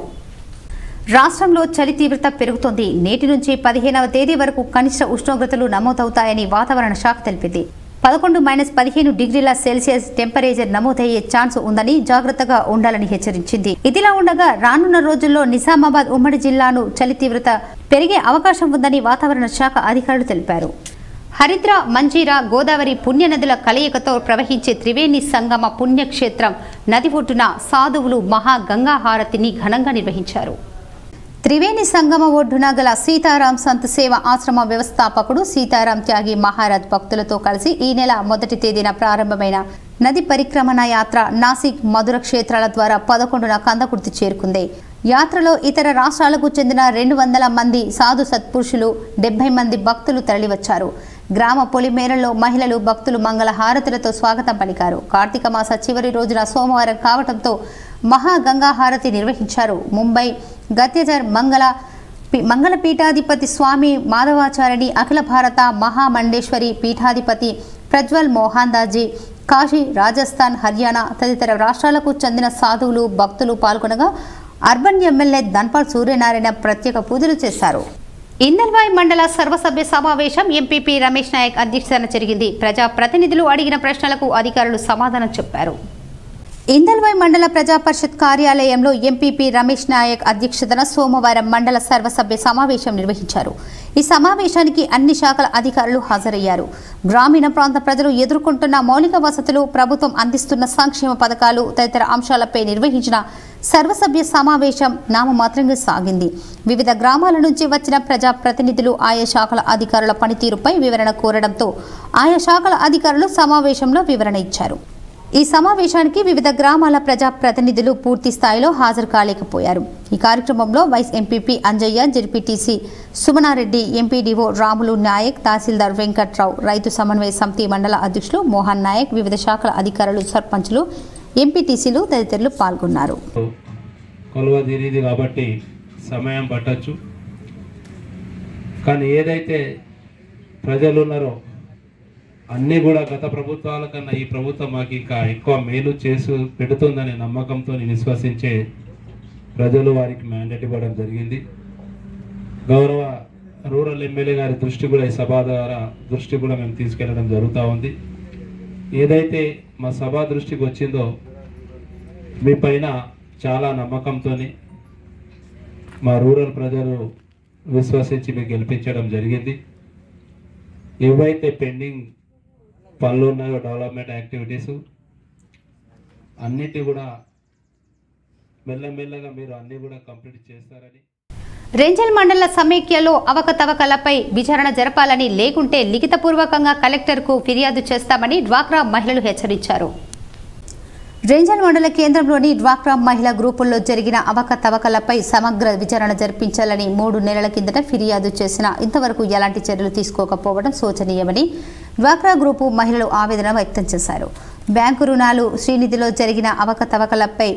రాష్ట్రంలో చలి తీవ్రత పెరుగుతోంది. నేటి నుంచి 15వ తేదీ వరకు కనిష్ట ఉష్ణోగ్రతలు నమోదవుతాయని వాతావరణ శాఖ తెలిపింది. 11-15 డిగ్రీల సెల్సియస్ టెంపరేచర్ నమోదయ్యే ఛాన్స్ ఉందని జాగ్రత్తగా ఉండాలని హెచ్చరించింది. ఇదిలా ఉండగా రానున్న రోజుల్లో నిజామాబాద్ ఉమ్మడి జిల్లాను చలి తీవ్రత పెరిగే అవకాశం ఉందని వాతావరణ శాఖ అధికారులు తెలిపారు. హరిద్ర, మంజీరా, గోదావరి పుణ్యనదుల కలయికతో ప్రవహించే త్రివేణి సంగమ పుణ్యక్షేత్రం నది ఒడ్డున సాధువులు మహాగంగా హారతిని ఘనంగా నిర్వహించారు. త్రివేణి సంగమ ఒడ్డున గల సీతారాం సంత్ సేవ ఆశ్రమ వ్యవస్థాపకుడు సీతారాం త్యాగి మహారాజ్ భక్తులతో కలిసి ఈ నెల 1వ తేదీన ప్రారంభమైన నది పరిక్రమణ యాత్ర నాసిక్, మధుర క్షేత్రాల ద్వారా 11న కందకుర్తి చేరుకుంది. యాత్రలో ఇతర రాష్ట్రాలకు చెందిన 200 మంది సాధు సత్పురుషులు, 70 మంది భక్తులు తరలివచ్చారు. గ్రామ పొలిమేరల్లో మహిళలు, భక్తులు మంగళ హారతులతో స్వాగతం పలికారు. కార్తీక మాస చివరి రోజున సోమవారం కావడంతో మహాగంగా హారతి నిర్వహించారు. ముంబై గత్యజర్ మంగళ పీఠాధిపతి స్వామి మాధవాచార్యుని, అఖిల భారత మహామండేశ్వరి పీఠాధిపతి ప్రజ్వల్ మోహన్ దాజీ, కాశీ, రాజస్థాన్, హర్యానా తదితర రాష్ట్రాలకు చెందిన సాధువులు, భక్తులు పాల్గొనగా అర్బన్ ఎమ్మెల్యే ధన్పాల్ సూర్యనారాయణ ప్రత్యేక పూజలు చేశారు. ఇందల్వాయి మండల సర్వసభ్య సమావేశం ఎంపీపీ రమేష్ నాయక్ అధ్యక్షతన జరిగింది. ప్రజా ప్రతినిధులు అడిగిన ప్రశ్నలకు అధికారులు సమాధానం చెప్పారు. ఇందల్వాయి మండల ప్రజా పరిషత్ కార్యాలయంలో ఎంపీపీ రమేష్ నాయక్ అధ్యక్షతన సోమవారం మండల సర్వసభ్య సమావేశం నిర్వహించారు. ఈ సమావేశానికి అన్ని శాఖల అధికారులు హాజరయ్యారు. గ్రామీణ ప్రాంత ప్రజలు ఎదుర్కొంటున్న మౌలిక వసతులు, ప్రభుత్వం అందిస్తున్న సంక్షేమ పథకాలు తదితర అంశాలపై నిర్వహించిన సర్వసభ్య సమావేశం నామమాత్రంగా సాగింది. వివిధ గ్రామాల నుంచి వచ్చిన ప్రజా ప్రతినిధులు ఆయా శాఖల అధికారుల పనితీరుపై వివరణ కోరడంతో ఆయా శాఖల అధికారులు సమావేశంలో వివరణ ఇచ్చారు. ఈ సమావేశానికి వివిధ గ్రామాల ప్రజా ప్రతినిధులు పూర్తి స్థాయిలో హాజరు కాలేకపోయారు. ఈ కార్యక్రమంలో vice MPP Anjaiah, ZPTC Sumana Reddy, MPDO Ramulu Naik, tahsildar Venkatrao, రైతు సమన్వయ సమితి మండల అధ్యక్షులు మోహన్ నాయక్, వివిధ శాఖల అధికారులు, సర్పంచులు, ఎంపీటీసీలు తదితరులు పాల్గొన్నారు. కొలవదీరిది కాబట్టి సమయం పట్టచ్చు, కానీ ఏదైతే ప్రజలు ఉన్నారో అన్నీ కూడా గత ప్రభుత్వాల కన్నా ఈ ప్రభుత్వం మాకు ఇంకా ఎక్కువ మేలు చేసి పెడుతుందనే నమ్మకంతో విశ్వసించే ప్రజలు వారికి మ్యాండేట్ ఇవ్వడం జరిగింది. గౌరవ రూరల్ ఎమ్మెల్యే గారి దృష్టి కూడా ఈ సభ ద్వారా దృష్టి కూడా మేము తీసుకెళ్లడం జరుగుతూ ఉంది. ఏదైతే మా సభ దృష్టికి వచ్చిందో మీ పైన చాలా నమ్మకంతో మా రూరల్ ప్రజలు విశ్వసించి మీకు గెలిపించడం జరిగింది. ఏవైతే పెండింగ్ పనులు ఉన్నాయో డెవలప్మెంట్ యాక్టివిటీస్ అన్నిటి కూడా మెల్లమెల్లగా మీరు అన్ని కూడా కంప్లీట్ చేస్తారని. రెంజల్ మండల సమైక్యలో అవకతవకలపై విచారణ జరపాలని, లేకుంటే లిఖితపూర్వకంగా కలెక్టర్కు ఫిర్యాదు చేస్తామని డ్వాక్రా మహిళలు హెచ్చరించారు. రెంజల్ మండల కేంద్రంలోని డ్వాక్రా మహిళా గ్రూపుల్లో జరిగిన అవకతవకలపై సమగ్ర విచారణ జరిపించాలని 3 నెలల కిందట ఫిర్యాదు చేసినా ఇంతవరకు ఎలాంటి చర్యలు తీసుకోకపోవడం శోచనీయమని డ్వాక్రా గ్రూపు మహిళలు ఆవేదన వ్యక్తం చేశారు. బ్యాంకు రుణాలు, శ్రీనిధిలో జరిగిన అవకతవకలపై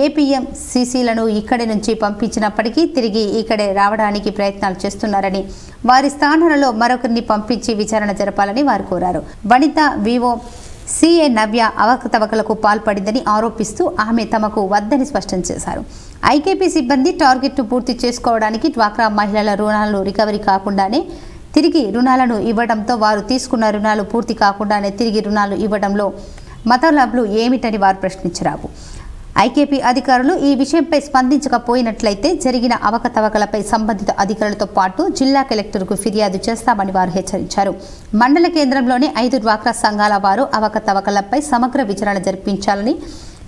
ఏపీఎం సీసీలను ఇక్కడి నుంచి పంపించినప్పటికీ తిరిగి ఇక్కడే రావడానికి ప్రయత్నాలు చేస్తున్నారని, వారి స్థానాలలో మరొకరిని పంపించి విచారణ జరపాలని వారు కోరారు. వనిత వివో సిఏ నవ్య అవకతవకలకు పాల్పడిందని ఆరోపిస్తూ ఆమె తమకు వద్దని స్పష్టం చేశారు. ఐకేపీ సిబ్బంది టార్గెట్ను పూర్తి చేసుకోవడానికి డ్వాక్రా మహిళల రుణాలు రికవరీ కాకుండానే తిరిగి రుణాలను ఇవ్వడంతో వారు తీసుకున్న రుణాలు పూర్తి కాకుండానే తిరిగి రుణాలు ఇవ్వడంలో మతలబ్లు ఏమిటని వారు ప్రశ్నించారు. ఐకేపీ అధికారులు ఈ విషయంపై స్పందించకపోయినట్లయితే జరిగిన అవకతవకలపై సంబంధిత అధికారులతో పాటు జిల్లా కలెక్టర్కు ఫిర్యాదు చేస్తామని వారు హెచ్చరించారు. మండల కేంద్రంలోని 5 డ్వాక్రా సంఘాల వారు అవకతవకలపై సమగ్ర విచారణ జరిపించాలని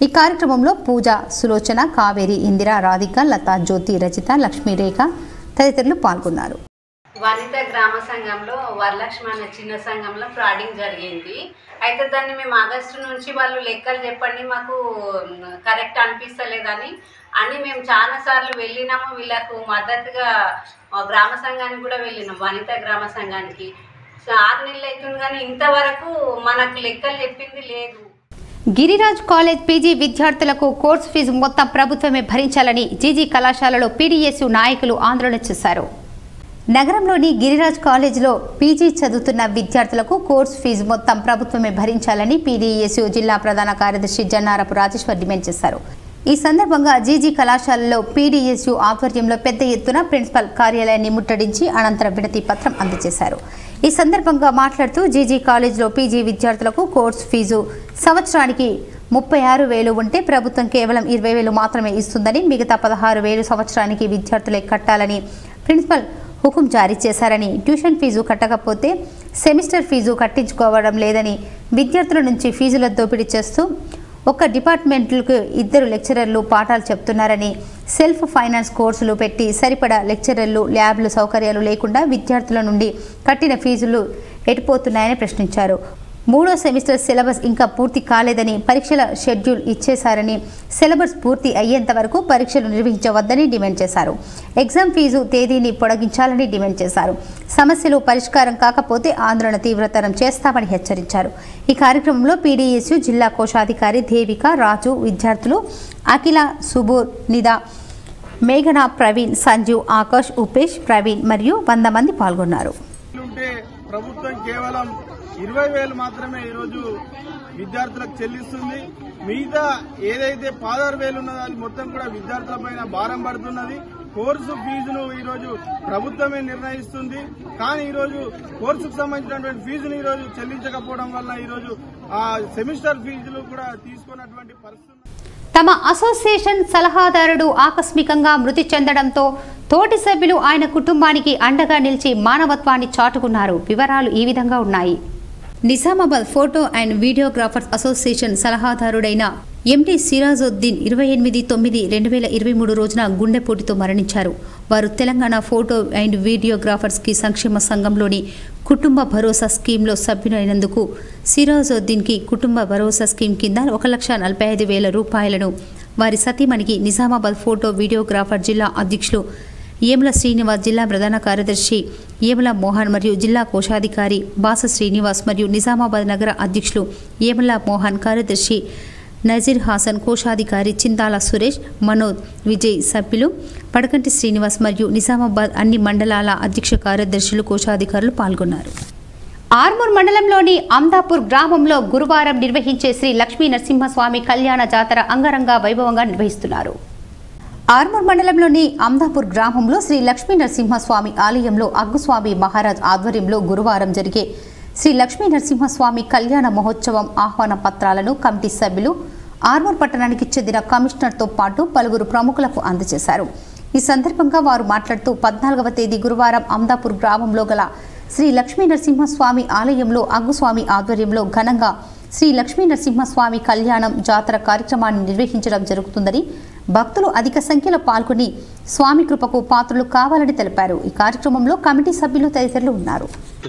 ఈ కార్యక్రమంలో పూజ, సులోచన, కావేరి, ఇందిర, రాధిక, లతా, జ్యోతి, రజిత, లక్ష్మీరేఖ తదితరులు పాల్గొన్నారు. వనిత గ్రామ సంఘంలో వరలక్ష్మి అనే చిన్న సంఘంలో ఫ్రాడింగ్ జరిగింది. అయితే దాన్ని మేము ఆగస్టు నుంచి వాళ్ళు లెక్కలు చెప్పండి మాకు కరెక్ట్ అనిపిస్తలేదని మేము చాలాసార్లు వెళ్ళినాము. వీళ్ళకు మద్దతుగా గ్రామ సంఘానికి కూడా వెళ్ళినాం, వనిత గ్రామ సంఘానికి. 6 నెలలు అవుతుంది కానీ ఇంతవరకు మనకు లెక్కలు చెప్పింది లేదు. గిరిరాజ్ కాలేజ్ పీజీ విద్యార్థులకు కోర్సు ఫీజు మొత్తం ప్రభుత్వమే భరించాలని జీజీ కళాశాలలో పీడీఎస్యూ నాయకులు ఆందోళన చేశారు. నగరంలోని గిరిరాజ్ కాలేజీలో పీజీ చదువుతున్న విద్యార్థులకు కోర్సు ఫీజు మొత్తం ప్రభుత్వమే భరించాలని పీడీఎస్యూ జిల్లా ప్రధాన కార్యదర్శి జన్నారపు రాజేశ్వర్ డిమాండ్ చేశారు. ఈ సందర్భంగా జీజీ కళాశాలలో పీడీఎస్యూ ఆధ్వర్యంలో పెద్ద ఎత్తున ప్రిన్సిపల్ కార్యాలయాన్ని ముట్టడించి అనంతరం వినతి పత్రం అందజేశారు. ఈ సందర్భంగా మాట్లాడుతూ జీజీ కాలేజీలో పీజీ విద్యార్థులకు కోర్సు ఫీజు సంవత్సరానికి 36,000 ఉంటే ప్రభుత్వం కేవలం 20,000 మాత్రమే ఇస్తుందని, మిగతా 16,000 సంవత్సరానికి విద్యార్థులే కట్టాలని ప్రిన్సిపల్ హుకుం జారీ చేశారని, ట్యూషన్ ఫీజు కట్టకపోతే సెమిస్టర్ ఫీజు కట్టించుకోవడం లేదని, విద్యార్థుల నుంచి ఫీజుల దోపిడీ చేస్తూ ఒక డిపార్ట్మెంట్లకు 2 లెక్చరర్లు పాఠాలు చెప్తున్నారని, సెల్ఫ్ ఫైనాన్స్ కోర్సులు పెట్టి సరిపడా లెక్చరర్లు, ల్యాబ్లు సౌకర్యాలు లేకుండా విద్యార్థుల నుండి కట్టిన ఫీజులు ఎటుపోతున్నాయని ప్రశ్నించారు. 3వ సెమిస్టర్ సిలబస్ ఇంకా పూర్తి కాలేదని, పరీక్షల షెడ్యూల్ ఇచ్చేశారని, సిలబస్ పూర్తి అయ్యేంత వరకు పరీక్షలు నిర్వహించవద్దని డిమాండ్ చేశారు. ఎగ్జామ్ ఫీజు తేదీని పొడిగించాలని డిమాండ్ చేశారు. సమస్యలు పరిష్కారం కాకపోతే ఆందోళన తీవ్రతరం చేస్తామని హెచ్చరించారు. ఈ కార్యక్రమంలో పీడీఎస్యూ జిల్లా కోశాధికారి దేవిక, రాజు, విద్యార్థులు అఖిల, సుబూర్, నిదా, మేఘన, ప్రవీణ్, సంజీవ్, ఆకాష్, ఉపేష్, ప్రవీణ్ మరియు 100 మంది పాల్గొన్నారు. ప్రభుత్వం కేవలం 20,000 మాత్రమే ఈరోజు విద్యార్థులకు చెల్లిస్తుంది. మిగతా ఏదైతే 16,000 ఉన్నదో అది మొత్తం కూడా విద్యార్థుల పైన భారం పడుతున్నది. కోర్సు ఫీజును ఈరోజు ప్రభుత్వమే నిర్ణయిస్తుంది. కానీ ఈరోజు కోర్సుకు సంబంధించినటువంటి ఫీజును ఈరోజు చెల్లించకపోవడం వల్ల ఈరోజు ఆ సెమిస్టర్ ఫీజులు కూడా తీసుకున్నటువంటి పరిస్థితి. తమ అసోసియేషన్ సలహాదారుడు ఆకస్మికంగా మృతి చెందడంతో తోటి సభ్యులు ఆయన కుటుంబానికి అండగా నిలిచి మానవత్వాన్ని చాటుకున్నారు. వివరాలు ఈ విధంగా ఉన్నాయి. Nizamabad photo and videographers association సలహాదారుడైన ఎండి సిరాజుద్దీన్ 28/9/2023 రోజున గుండెపోటుతో మరణించారు. వారు తెలంగాణ ఫోటో అండ్ వీడియోగ్రాఫర్స్కి సంక్షేమ సంఘంలోని కుటుంబ భరోసా స్కీమ్లో సభ్యులైనందుకు సిరాజుద్దీన్కి కుటుంబ భరోసా స్కీమ్ కింద 1,45,000 రూపాయలను వారి సతీమణికి నిజామాబాద్ ఫోటో వీడియోగ్రాఫర్ జిల్లా అధ్యక్షులు ఏముల శ్రీనివాస్, జిల్లా ప్రధాన కార్యదర్శి ఏముల మోహన్ మరియు జిల్లా కోశాధికారి బాస శ్రీనివాస్ మరియు నిజామాబాద్ నగర అధ్యక్షులు ఏముల మోహన్, కార్యదర్శి నజీర్ హాసన్, కోశాధికారి చింతాల సురేష్, మనోజ్, విజయ్ సభ్యులు పడకంటి శ్రీనివాస్ మరియు నిజామాబాద్ అన్ని మండలాల అధ్యక్ష కార్యదర్శులు, కోశాధికారులు పాల్గొన్నారు. ఆర్మూర్ మండలంలోని అమ్దాపూర్ గ్రామంలో గురువారం నిర్వహించే శ్రీ లక్ష్మీ నరసింహస్వామి కళ్యాణ జాతర అంగరంగ వైభవంగా నిర్వహిస్తున్నారు. ఆర్మూర్ మండలంలోని అమ్దాపూర్ గ్రామంలో శ్రీ లక్ష్మీ నరసింహస్వామి ఆలయంలో అగ్గుస్వామి మహారాజ్ ఆధ్వర్యంలో గురువారం జరిగే శ్రీ లక్ష్మీ నరసింహస్వామి కళ్యాణ మహోత్సవం ఆహ్వాన పత్రాలను కమిటీ సభ్యులు ఆర్మూర్ పట్టణానికి చెందిన కమిషనర్తో పాటు పలువురు ప్రముఖులకు అందజేశారు. ఈ సందర్భంగా వారు మాట్లాడుతూ 14వ తేదీ గురువారం అమ్దాపూర్ గ్రామంలో గల శ్రీ లక్ష్మీ నరసింహస్వామి ఆలయంలో అగ్గుస్వామి ఆధ్వర్యంలో ఘనంగా శ్రీ లక్ష్మీ నరసింహస్వామి కళ్యాణం జాతర కార్యక్రమాన్ని నిర్వహించడం జరుగుతుందని, భక్తులు అధిక సంఖ్యలో పాల్గొని స్వామి కృపకు పాత్రలు కావాలని తెలిపారు. ఈ కార్యక్రమంలో కమిటీ సభ్యులు తదితరులు ఉన్నారు.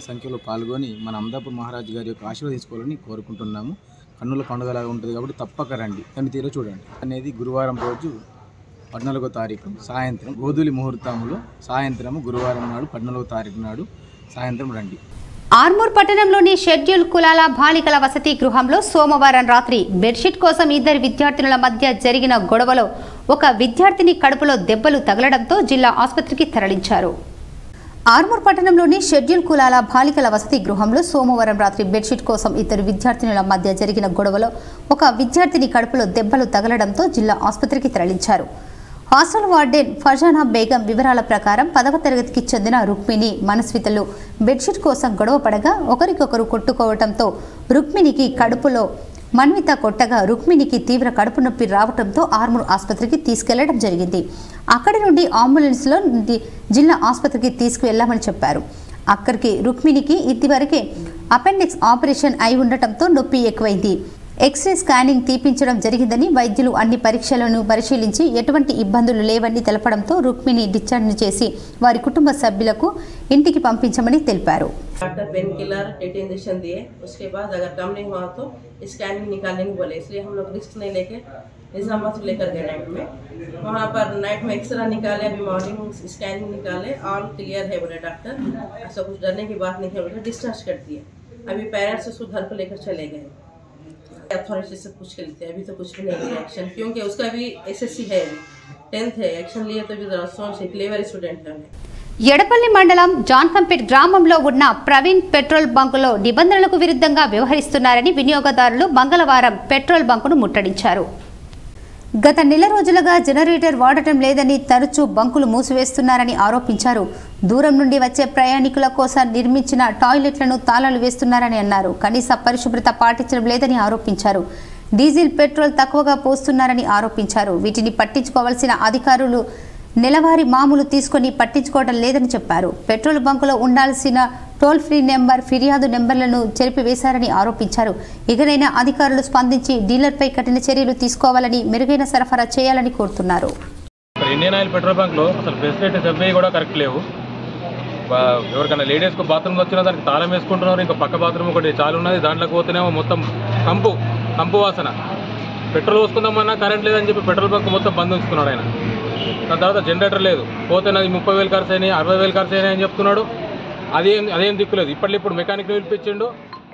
సంఖ్యలో పాల్గొని మన అమ్దాపూర్ మహారాజ్ గారి యొక్క ఆశీర్వాదం తీసుకోవాలని కోరుకుంటున్నాము. కన్నుల పండుగలాగా ఉంటుంది కాబట్టి తప్పక రండి, కానీ తీరో చూడండి. అనేది గురువారం రోజు 14వ తారీఖు సాయంత్రం గోధులి ముహూర్తంలో సాయంత్రము గురువారం నాడు 14వ తారీఖు నాడు సాయంత్రం రండి. ఆర్మూర్ పట్టణంలోని షెడ్యూల్ కులాల బాలికల వసతి గృహంలో సోమవారం రాత్రి బెడ్షీట్ కోసం 2 విద్యార్థినుల మధ్య జరిగిన గొడవలో ఒక విద్యార్థిని కడుపులో దెబ్బలు తగలడంతో జిల్లా ఆసుపత్రికి తరలించారు. ఆర్మూర్ పట్టణంలోని షెడ్యూల్ కులాల బాలికల వసతి గృహంలో సోమవారం రాత్రి బెడ్షీట్ కోసం 2 విద్యార్థినుల మధ్య జరిగిన గొడవలో ఒక విద్యార్థిని కడుపులో దెబ్బలు తగలడంతో జిల్లా ఆసుపత్రికి తరలించారు. హాస్టల్ వార్డెన్ ఫర్జానా బేగం వివరాల ప్రకారం 10వ తరగతికి చెందిన రుక్మిణి, మనస్వితలు బెడ్షీట్ కోసం గొడవ పడగా ఒకరికొకరు కొట్టుకోవడంతో రుక్మిణికి కడుపులో మన్విత కొట్టగా రుక్మిణికి తీవ్ర కడుపు నొప్పి రావడంతో ఆర్మూర్ ఆసుపత్రికి తీసుకెళ్లడం జరిగింది. అక్కడి నుండి అంబులెన్స్లో జిల్లా ఆసుపత్రికి తీసుకువెళ్లామని చెప్పారు. అక్కడికి రుక్మిణికి ఇదివరకే అపెండిక్స్ ఆపరేషన్ అయి ఉండటంతో నొప్పి ఎక్కువైంది. ఎక్స్రే స్కానింగ్ తీపించడం జరిగిందని వైద్యులు అన్ని పరీక్షలను పరిశీలించి ఎటువంటి ఇబ్బందులు లేవని తెలపడంతో రుక్మిణి డిశ్చార్జ్ చేసి వారి కుటుంబ సభ్యులకు ఇంటికి పంపించమని తెలిపారు. Doctor pain killer TT injection दिए, उसके बाद अगर कम नहीं हुआ तो स्कैनिंग निकालने को बोले, इसलिए हम लोग रिस्क नहीं लेके निजामाबाद लेकर गए नाइट में. वहाँ पर नाइट में एक्सरे निकाले, अभी मॉर्निंग स्कैनिंग निकाले, ऑल क्लियर है बोले डॉक्टर, ऐसा कुछ डरने की बात नहीं है बोले, डिस्चार्ज कर दिए. अभी पेरेंट्स उसको घर को लेकर चले गए, अथॉरिटी से पूछ के लेते हैं. अभी तो कुछ भी नहीं लिया एक्शन, क्योंकि उसका भी SSC है, 10th है. एक्शन लिए तो भी सोच से क्लेवर स्टूडेंट है. ఎడపల్లి మండలం జాన్కంపేట్ గ్రామంలో ఉన్న ప్రవీణ్ పెట్రోల్ బంకులో నిబంధనలకు విరుద్ధంగా వ్యవహరిస్తున్నారని వినియోగదారులు మంగళవారం పెట్రోల్ బంకును ముట్టడించారు. గత నెల రోజులుగా జనరేటర్ వాడటం లేదని తరచూ బంకులు మూసివేస్తున్నారని ఆరోపించారు. దూరం నుండి వచ్చే ప్రయాణికుల కోసం నిర్మించిన టాయిలెట్లను తాళాలు వేస్తున్నారని అన్నారు. కనీస పరిశుభ్రత పాటించడం లేదని ఆరోపించారు. డీజిల్ పెట్రోల్ తక్కువగా పోస్తున్నారని ఆరోపించారు. వీటిని పట్టించుకోవాల్సిన అధికారులు నెలవారీ మామూలు తీసుకొని పట్టించుకోవడం లేదని చెప్పారు. పెట్రోల్ బంకులో ఉండాల్సిన టోల్ ఫ్రీ నెంబర్, ఫిర్యాదు నెంబర్లను చెరిపివేశారని ఆరోపించారు. ఇకనైనా అధికారులు స్పందించి డీలర్పై కఠిన చర్యలు తీసుకోవాలని, మెరుగైన సరఫరా చేయాలని కోరుతున్నారు. ఇండియన్ ఆయిల్ పెట్రోల్ బంక్లో అసలు ఫెసిలిటీస్ అవి కూడా కరెక్ట్ లేవు. ఎవరికైనా లేడీస్కు బాత్రూమ్కి వచ్చినా దానికి తాళం వేసుకుంటున్నారు. ఇంకా పక్క బాత్రూమ్ ఒకటి చాలు ఉన్నది, దాంట్లోకి పోతేనేమో మొత్తం కంపు వాసన. పెట్రోల్ పోసుకుందామన్నా కరెంట్ లేదని చెప్పి పెట్రోల్ బంక్ మొత్తం బంద్ ఉంచుకున్నాడు ఆయన. దాని తర్వాత జనరేటర్ లేదు, పోతే నాది 30,000 ఖర్చు అయినాయి, 60,000 ఖర్చు అయినాయి అని చెప్తున్నాడు. అదేం దిక్కులేదు. ఇప్పుడు మెకానిక్ పిలిపించిండు,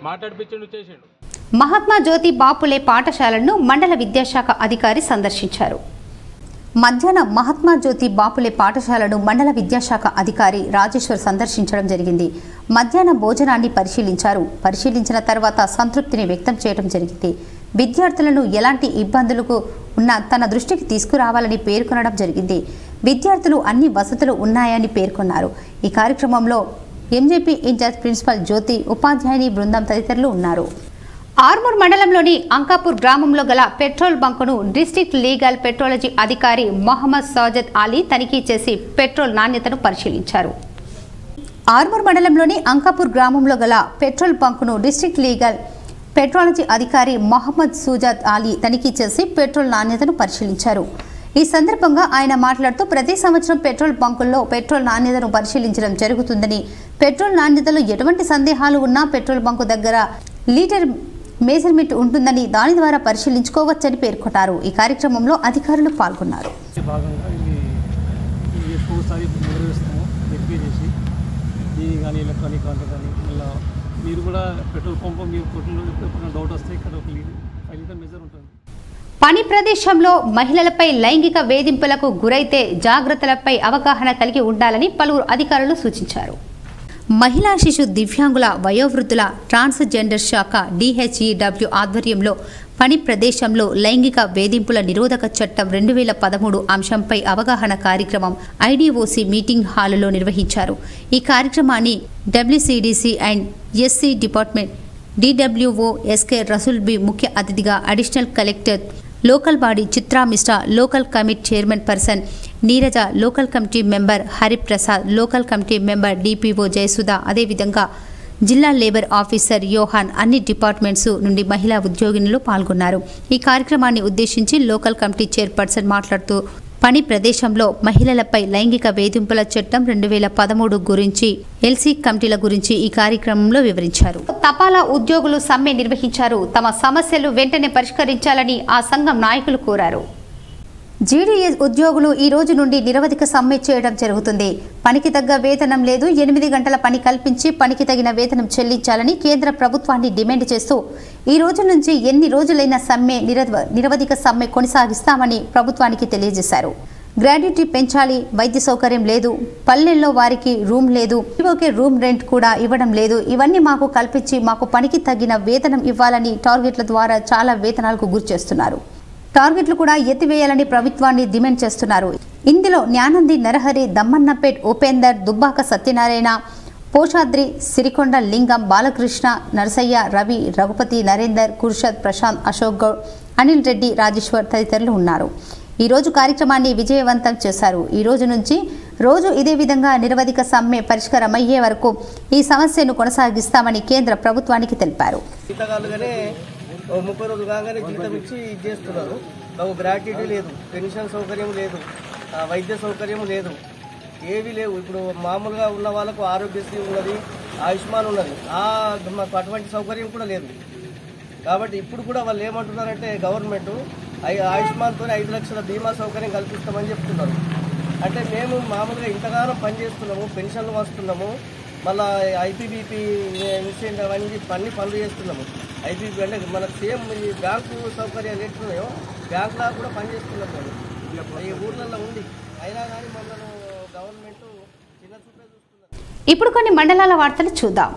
మాట్లాడిపించిండు, చేసిండు. మహాత్మా జ్యోతి బాపులే పాఠశాలను మండల విద్యాశాఖ అధికారి సందర్శించారు. మధ్యాహ్నం మహాత్మా జ్యోతి బాపులే పాఠశాలను మండల విద్యాశాఖ అధికారి రాజేశ్వర్ సందర్శించడం జరిగింది. మధ్యాహ్న భోజనాన్ని పరిశీలించిన తర్వాత సంతృప్తిని వ్యక్తం చేయడం జరిగింది. విద్యార్థులను ఎలాంటి ఇబ్బందులకు ఉన్నా తన దృష్టికి తీసుకురావాలని పేర్కొనడం జరిగింది. విద్యార్థులు అన్ని వసతులు ఉన్నాయని పేర్కొన్నారు. ఈ కార్యక్రమంలో ఎంజేపీ ఇన్ఛార్జ్ ప్రిన్సిపల్ జ్యోతి, ఉపాధ్యాయుని బృందం తదితరులు ఉన్నారు. ఆర్మూర్ మండలంలోని అంకాపూర్ గ్రామంలో గల పెట్రోల్ బంకును డిస్ట్రిక్ట్ లీగల్ పెట్రోలజీ అధికారి మొహమ్మద్ సాజద్ అలీ తనిఖీ చేసి పెట్రోల్ నాణ్యతను పరిశీలించారు. ఆర్మూర్ మండలంలోని అంకాపూర్ గ్రామంలో గల పెట్రోల్ బంకును డిస్ట్రిక్ట్ లీగల్ పెట్రోలజీ అధికారి మొహమ్మద్ సుజాద్ అలీ తనిఖీ చేసి పెట్రోల్ నాణ్యతను పరిశీలించారు. ఈ సందర్భంగా ఆయన మాట్లాడుతూ ప్రతి సంవత్సరం పెట్రోల్ బంకుల్లో పెట్రోల్ నాణ్యతను పరిశీలించడం జరుగుతుందని, పెట్రోల్ నాణ్యతలో ఎటువంటి సందేహాలు ఉన్నా పెట్రోల్ బంకు దగ్గర లీటర్ మెజర్మెంట్ ఉంటుందని, దాని ద్వారా పరిశీలించుకోవచ్చని పేర్కొన్నారు. ఈ కార్యక్రమంలో అధికారులు పాల్గొన్నారు. మీరు కూడా పెట్రోల్ పంప్ మీరు కొట్టిన డౌట్ వస్తే ఇక్కడ ఒక లీటర్ మెజర్ ఉంటుంది. పని ప్రదేశంలో మహిళలపై లైంగిక వేధింపులకు గురైతే జాగ్రత్తలపై అవగాహన కలిగి ఉండాలని పలువురు అధికారులు సూచించారు. మహిళా శిశు దివ్యాంగుల వయోవృద్ధుల ట్రాన్స్జెండర్ శాఖ DHEW ఆధ్వర్యంలో పని ప్రదేశంలో లైంగిక వేధింపుల నిరోధక చట్టం 2013 అంశంపై అవగాహన కార్యక్రమం IDOC మీటింగ్ హాలులో నిర్వహించారు. ఈ కార్యక్రమాన్ని WCDC and SC department DWO SK Rasool Bi ముఖ్య అతిథిగా, additional collector local body Chitra Mishra, local committee chairman person Neeraja, local committee member Hariprasad, local committee member DPO Jayasudha, అదేవిధంగా జిల్లా లేబర్ ఆఫీసర్ యోహాన్, అన్ని డిపార్ట్మెంట్స్ నుండి మహిళా ఉద్యోగినులు పాల్గొన్నారు. ఈ కార్యక్రమాన్ని ఉద్దేశించి లోకల్ కమిటీ చైర్పర్సన్ మాట్లాడుతూ పని ప్రదేశంలో మహిళలపై లైంగిక వేధింపుల చట్టం 2013 గురించి, LC కమిటీల గురించి ఈ కార్యక్రమంలో వివరించారు. తపాలా ఉద్యోగులు సమ్మె నిర్వహించారు. తమ సమస్యలు వెంటనే పరిష్కరించాలని ఆ సంఘం నాయకులు కోరారు. GDS ఉద్యోగులు ఈ రోజు నుండి నిరవధిక సమ్మె చేయడం జరుగుతుంది. పనికి తగ్గ వేతనం లేదు, 8 గంటల పని కల్పించి పనికి తగిన వేతనం చెల్లించాలని కేంద్ర ప్రభుత్వాన్ని డిమాండ్ చేస్తూ ఈ రోజు నుంచి ఎన్ని రోజులైన సమ్మె నిరవధిక సమ్మె కొనసాగిస్తామని ప్రభుత్వానికి తెలియజేశారు. గ్రాడ్యుటీ పెంచాలి, వైద్య సౌకర్యం లేదు, పల్లెల్లో వారికి రూమ్ లేదు, ఓకే రూమ్ రెంట్ కూడా ఇవ్వడం లేదు. ఇవన్నీ మాకు కల్పించి మాకు పనికి తగిన వేతనం ఇవ్వాలని టార్గెట్ల ద్వారా చాలా వేతనాలకు గురి చేస్తున్నారు. టార్గెట్లు కూడా ఎత్తివేయాలని ప్రభుత్వాన్ని డిమాండ్ చేస్తున్నారు. ఇందులో జ్ఞానంది నరహరి, దమ్మన్నపేట్ ఉపేందర్, దుబ్బాక సత్యనారాయణ, పోషాద్రి, సిరికొండ, లింగం, బాలకృష్ణ, నరసయ్య, రవి, రఘుపతి, నరేందర్, కుర్షద్, ప్రశాంత్, అశోక్ గౌడ్, అనిల్ రెడ్డి, రాజేశ్వర్ తదితరులు ఉన్నారు. ఈ రోజు కార్యక్రమాన్ని విజయవంతం చేశారు. ఈ రోజు నుంచి రోజు ఇదే విధంగా నిరవధిక సమ్మె పరిష్కారమయ్యే వరకు ఈ సమస్యను కొనసాగిస్తామని కేంద్ర ప్రభుత్వానికి తెలిపారు. 30 రోజులు కాగానే జీతం ఇచ్చి ఇది చేస్తున్నారు. మాకు గ్రాట్యుటీ లేదు, పెన్షన్ సౌకర్యం లేదు, వైద్య సౌకర్యం లేదు, ఏవి లేవు. ఇప్పుడు మామూలుగా ఉన్న వాళ్ళకు ఆరోగ్యశ్రీ ఉన్నది, ఆయుష్మాన్ ఉన్నది, మాకు అటువంటి సౌకర్యం కూడా లేదు. కాబట్టి ఇప్పుడు కూడా వాళ్ళు ఏమంటున్నారంటే గవర్నమెంట్ ఆయుష్మాన్తో 5 లక్షల బీమా సౌకర్యం కల్పిస్తామని చెప్తున్నారు. అంటే మేము మామూలుగా ఇంతగానో పనిచేస్తున్నాము, పెన్షన్లు వస్తున్నాము, మళ్ళీ ఐపీబీపీ ఇన్సెంటివ్ అని అన్ని పనులు చేస్తున్నాము. ఐపీబీ అంటే మనకు సేమ్ ఈ బ్యాంకు సౌకర్యాలు ఎట్లున్నాయో బ్యాంకులా కూడా పనిచేస్తున్నాము. ఈ ఊర్లలో ఉంది, అయినా కానీ మనల్ని గవర్నమెంట్ చిన్న చూపే చూస్తున్నారు. ఇప్పుడు కొన్ని మండలాల వార్తలు చూద్దాం.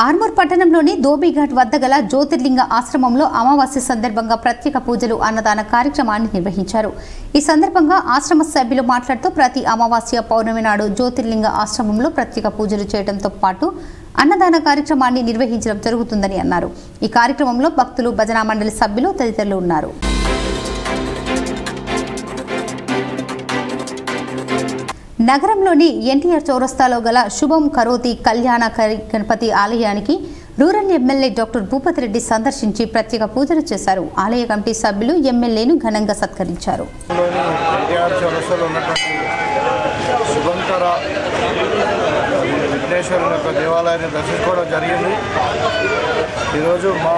ఆర్మూర్ పట్టణంలోని ధోబీఘాట్ వద్ద గల జ్యోతిర్లింగ ఆశ్రమంలో అమావాస్య సందర్భంగా ప్రత్యేక పూజలు, అన్నదాన కార్యక్రమాన్ని నిర్వహించారు. ఈ సందర్భంగా ఆశ్రమ సభ్యులు మాట్లాడుతూ ప్రతి అమావాస్య, పౌర్ణమి నాడు జ్యోతిర్లింగ ఆశ్రమంలో ప్రత్యేక పూజలు చేయడంతో పాటు అన్నదాన కార్యక్రమాన్ని నిర్వహించడం జరుగుతుందని అన్నారు. ఈ కార్యక్రమంలో భక్తులు, భజనా మండలి సభ్యులు తదితరులు ఉన్నారు. నగరంలోని ఎన్టీఆర్ చౌరస్తాలో గల శుభం కరోతి కళ్యాణకరి గణపతి ఆలయానికి rural MLA doctor Bhupathi Reddy సందర్శించి ప్రత్యేక పూజలు చేశారు. ఆలయ కమిటీ సభ్యులు ఎమ్మెల్యేను ఘనంగా సత్కరించారు. విఘ్నేశ్వరుని యొక్క దేవాలయాన్ని దర్శించుకోవడం జరిగింది. ఈరోజు మా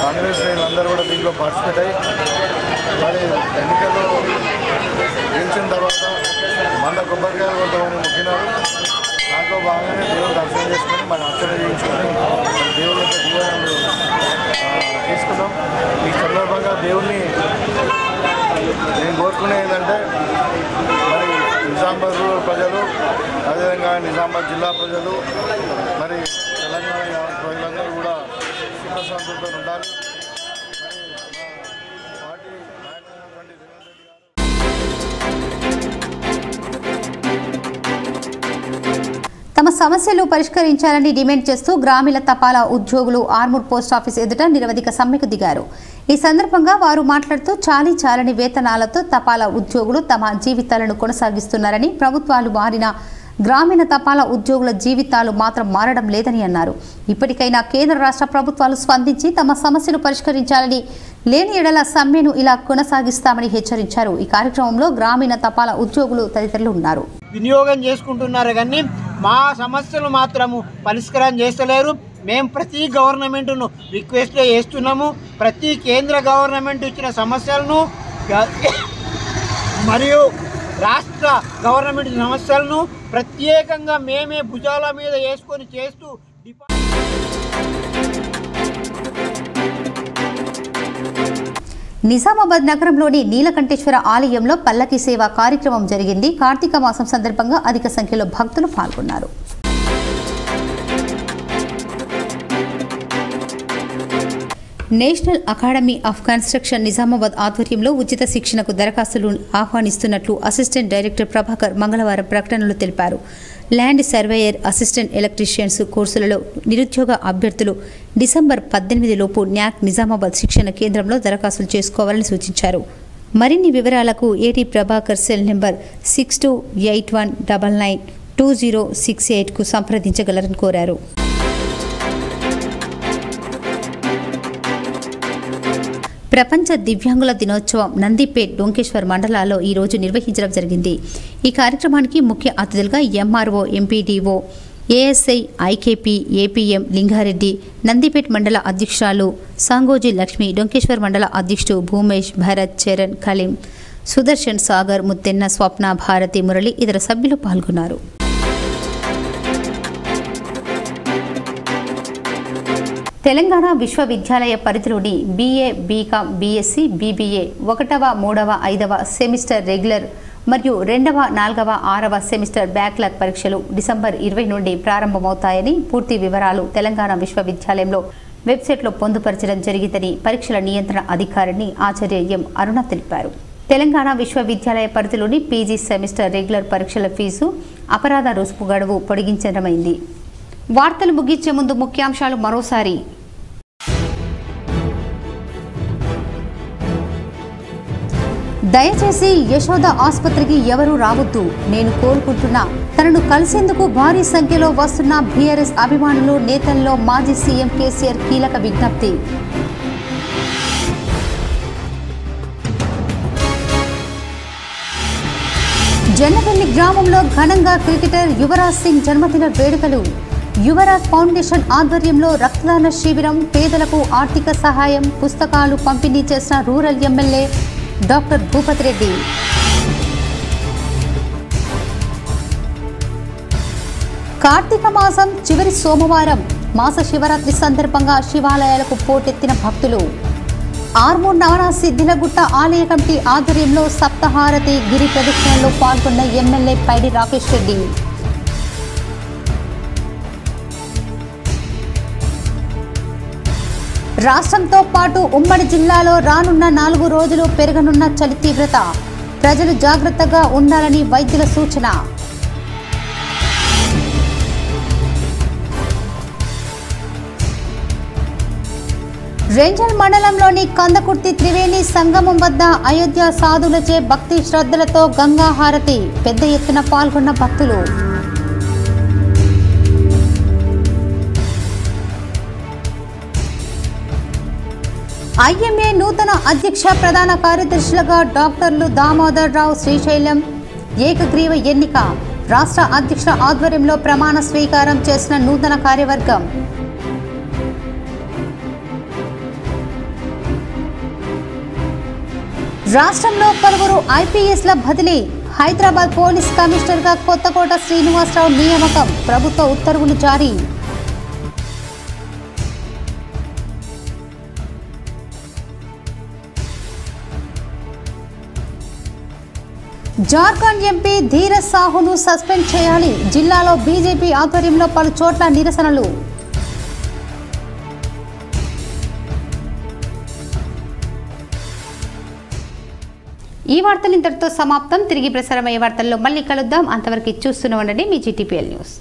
కాంగ్రెస్ శ్రేణులందరూ కూడా దీంట్లో పార్టిసిపేట్ అయ్యి మరి ఎన్నికల్లో గెలిచిన తర్వాత 100 కొబ్బరికాయలు కొంతమంది మొక్కినారు. దాంట్లో భాగంగానే దేవుని దర్శనం చేసుకొని మరి అర్చన చేయించుకొని దేవుని యొక్క దీవెనలు తీసుకున్నాం. ఈ సందర్భంగా దేవుణ్ణి నేను కోరుకునేది ఏంటంటే మరి నిజామాబాద్ రూరల్ ప్రజలు, అదేవిధంగా నిజామాబాద్ జిల్లా ప్రజలు, మరి తెలంగాణ ప్రజలందరూ కూడా సుఖశాంతులతో ఉండాలి. తమ సమస్యలు పరిష్కరించాలని డిమాండ్ చేస్తూ గ్రామీణ తపాలా ఉద్యోగులు ఆర్మూర్ పోస్టాఫీస్ ఎదుట నిరవధిక సమ్మెకు దిగారు. ఈ సందర్భంగా వారు మాట్లాడుతూ చాలని వేతనాలతో తపాలా ఉద్యోగులు తమ జీవితాలను కొనసాగిస్తున్నారని, ప్రభుత్వాలు మారిన గ్రామీణ తపాలా ఉద్యోగుల జీవితాలు మాత్రం మారడం లేదని అన్నారు. ఇప్పటికైనా కేంద్ర రాష్ట్ర ప్రభుత్వాలు స్పందించి తమ సమస్యలు పరిష్కరించాలని, లేని ఎడల సమ్మెను ఇలా కొనసాగిస్తామని హెచ్చరించారు. ఈ కార్యక్రమంలో గ్రామీణ తపాలా ఉద్యోగులు తదితరులు ఉన్నారు. వినియోగం చేసుకుంటున్నారు కానీ మా సమస్యలు మాత్రము పరిష్కారం చేస్తలేరు. మేము ప్రతి గవర్నమెంట్ను రిక్వెస్ట్ చేస్తున్నాము. ప్రతి కేంద్ర గవర్నమెంట్ ఇచ్చిన సమస్యలను మరియు రాష్ట్ర గవర్నమెంట్ సమస్యలను ప్రత్యేకంగా మేమే భుజాల మీద వేసుకొని చేస్తూ నిజామాబాద్ నగరంలోని నీలకంఠేశ్వర ఆలయంలో పల్లకి సేవ కార్యక్రమం జరిగింది. కార్తీక మాసం సందర్భంగా అధిక సంఖ్యలో భక్తులు పాల్గొన్నారు. National academy of construction Nizamabad ఆధ్వర్యంలో ఉచిత శిక్షణకు దరఖాస్తులు ఆహ్వానిస్తున్నట్లు అసిస్టెంట్ డైరెక్టర్ ప్రభాకర్ మంగళవారం ప్రకటనలో తెలిపారు. ల్యాండ్ సర్వేయర్, అసిస్టెంట్ ఎలక్ట్రీషియన్స్ కోర్సులలో నిరుద్యోగ అభ్యర్థులు డిసెంబర్ 18 లోపు న్యాక్ నిజామాబాద్ శిక్షణ కేంద్రంలో దరఖాస్తులు చేసుకోవాలని సూచించారు. మరిన్ని వివరాలకు ఏటీ ప్రభాకర్ సెల్ నెంబర్ 6281992068కు సంప్రదించగలరని కోరారు. ప్రపంచ దివ్యాంగుల దినోత్సవం నందిపేట్, డొంకేశ్వర్ మండలాల్లో ఈ రోజు నిర్వహించడం జరిగింది. ఈ కార్యక్రమానికి ముఖ్య అతిథులుగా MRO, MPDO, ASI, IKP, APM Lingareddy, Nandipet మండల అధ్యక్షురాలు సాంగోజీ లక్ష్మి, డొంకేశ్వర్ మండల అధ్యక్షుడు భూమేష్, భరత్, చరణ్, కలీం, సుదర్శన్, సాగర్, ముత్తెన్న, స్వప్న, భారతి, మురళి ఇతర సభ్యులు పాల్గొన్నారు. తెలంగాణ విశ్వవిద్యాలయ పరిధిలోని బీఏ, బీకామ్, బీఎస్సీ, బీబీఏ 1వ, 3వ, 5వ సెమిస్టర్ రెగ్యులర్ మరియు 2వ, 4వ, 6వ సెమిస్టర్ బ్యాక్లాగ్ పరీక్షలు డిసెంబర్ 20 నుండి ప్రారంభమవుతాయని, పూర్తి వివరాలు తెలంగాణ విశ్వవిద్యాలయంలో వెబ్సైట్లో పొందుపరచడం జరిగిందని పరీక్షల నియంత్రణ అధికారిని ఆచార్య ఎం అరుణ తెలిపారు. తెలంగాణ విశ్వవిద్యాలయ పరిధిలోని పీజీ సెమిస్టర్ రెగ్యులర్ పరీక్షల ఫీజు అపరాధ రుసుపు గడువు పొడిగించడమైంది. వార్తలు ముగించే ముందు ముఖ్యాంశాలు మరోసారి. దయచేసి యశోద ఆసుపత్రికి ఎవరూ రావద్దు, నేను కోరుకుంటున్నా. తనను కలిసేందుకు భారీ సంఖ్యలో వస్తున్న బీఆర్ఎస్ అభిమానులు, నేతల్లో మాజీ సీఎం కేసీఆర్ కీలక విజ్ఞప్తి. జన్నపల్లి గ్రామంలో ఘనంగా క్రికెటర్ యువరాజ్ సింగ్ జన్మదిన వేడుకలు. యువరాజ్ ఫౌండేషన్ ఆధ్వర్యంలో రక్తదాన శిబిరం, పేదలకు ఆర్థిక సహాయం, పుస్తకాలు పంపిణీ చేసిన rural MLA doctor Bhupathi Reddy. Karthika మాసం చివరి సోమవారం మాస శివరాత్రి సందర్భంగా శివాలయాలకు పోటెత్తిన భక్తులు. ఆర్మూర్ నవనా సిద్ధిలగుట్ట ఆలయ కమిటీ ఆధ్వర్యంలో సప్తహారతి గిరి ప్రదక్షిణలో పాల్గొన్న ఎమ్మెల్యే పైడి రాకేష్ రెడ్డి. రాష్ట్రంతో పాటు ఉమ్మడి జిల్లాలో రానున్న 4 రోజులు పెరగనున్న చలి తీవ్రత, ప్రజలు జాగ్రత్తగా ఉండాలని వైద్యుల సూచన. రేంజల్ మండలంలోని కందకుర్తి త్రివేణి సంగమం వద్ద అయోధ్య సాధులచే భక్తి శ్రద్ధలతో గంగా హారతి, పెద్ద ఎత్తున పాల్గొన్న భక్తులు. ఐఎంఏ నూతన అధ్యక్ష ప్రధాన కార్యదర్శులుగా డాక్టర్లు దామోదర్ రావు శ్రీశైలం ఏకగ్రీవ ఎన్నిక. రాష్ట్ర అధ్యక్ష ఆధ్వర్యంలో ప్రమాణ స్వీకారం చేసిన నూతన కార్యవర్గం. రాష్ట్రంలో పలువురు ఐపీఎస్ల బదిలీ. హైదరాబాద్ పోలీస్ కమిషనర్గా కొత్తకోట శ్రీనివాసరావు నియామకం. ప్రభుత్వ ఉత్తర్వులు జారీ. జార్ఖండ్ ఎంపీ ధీరజ్ సాహును సస్పెండ్ చేయాలి. జిల్లాలో బీజేపీ ఆధ్వర్యంలో పలు చోట్ల నిరసనలు. ఈ వార్తలు ఇంతటితో సమాప్తం. తిరిగి ప్రసారమయ్యే వార్తల్లో మళ్ళీ కలుద్దాం. అంతవరకు చూస్తూనే ఉండండి మీ జీటీపీఎల్ న్యూస్.